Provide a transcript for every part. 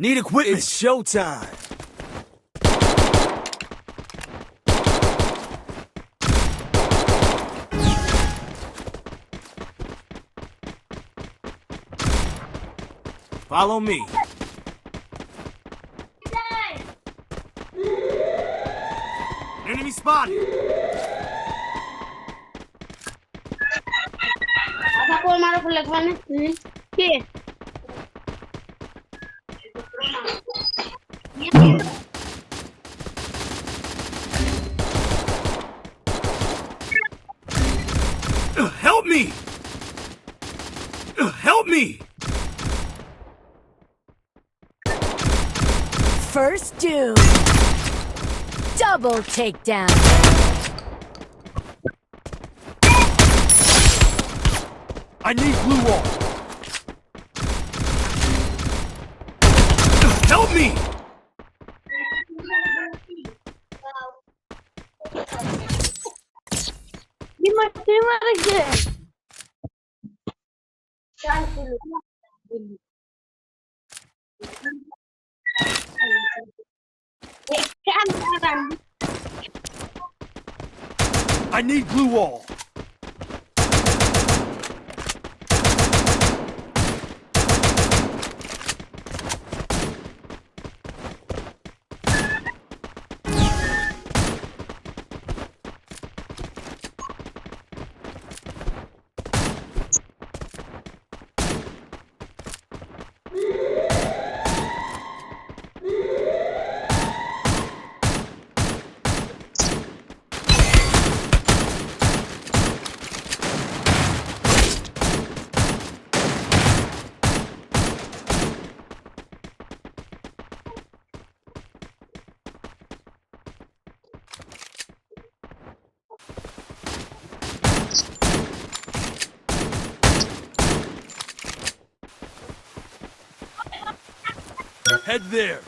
Need equipment. It's showtime. Follow me. Enemy spotted. Help me! Help me! First doom. Double takedown. I need blue wall. Help me! I need blue wall. Head there.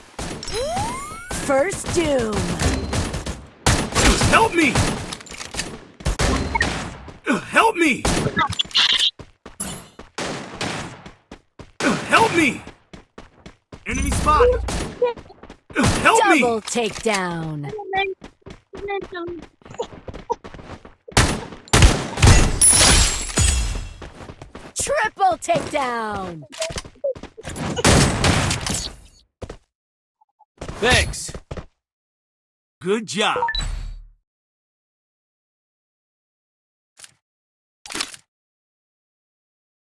First doom. Help me! Help me! Help me! Enemy spotted! Help me! Double takedown. Triple takedown. Thanks. Good job.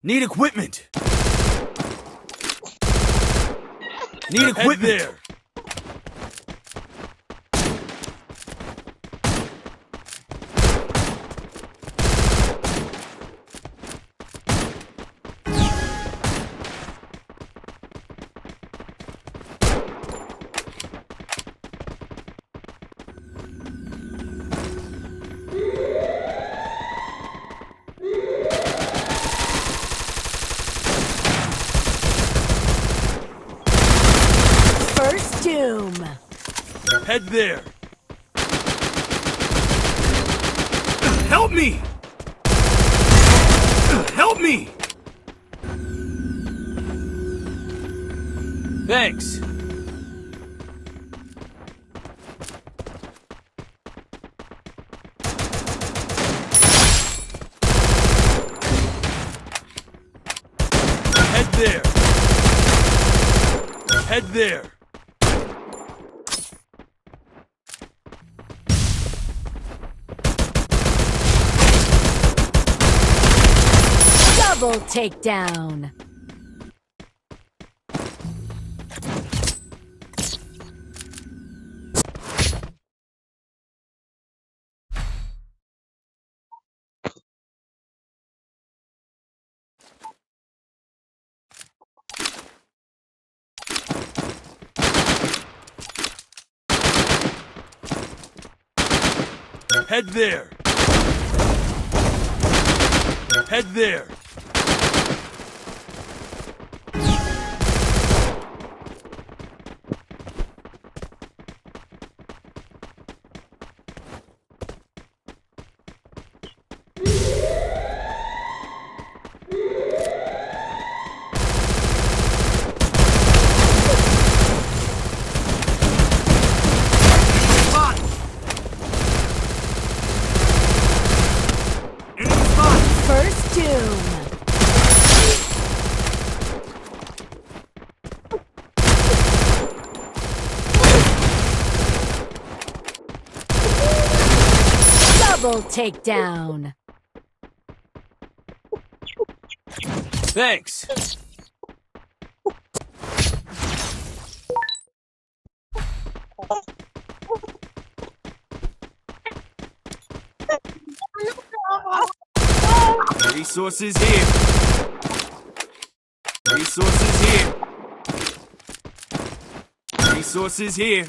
Need equipment. Need equipment. Head there. First doom. Head there. Help me! Help me! Thanks. Head there. Head there. Double takedown. Head there. Head there. Double takedown. Thanks. Resources here. Resources here. Resources here.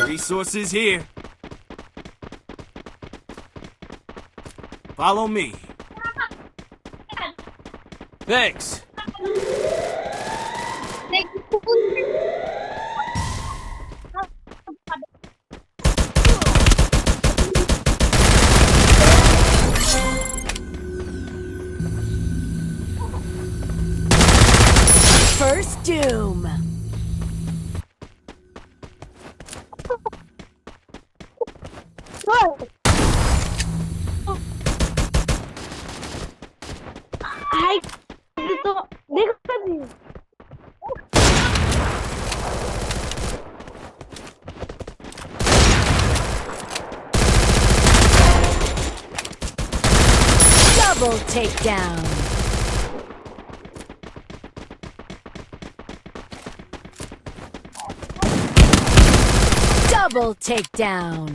Resources here. Follow me. Thanks. First doom. Ay, esto, déjame. Double takedown. Double takedown.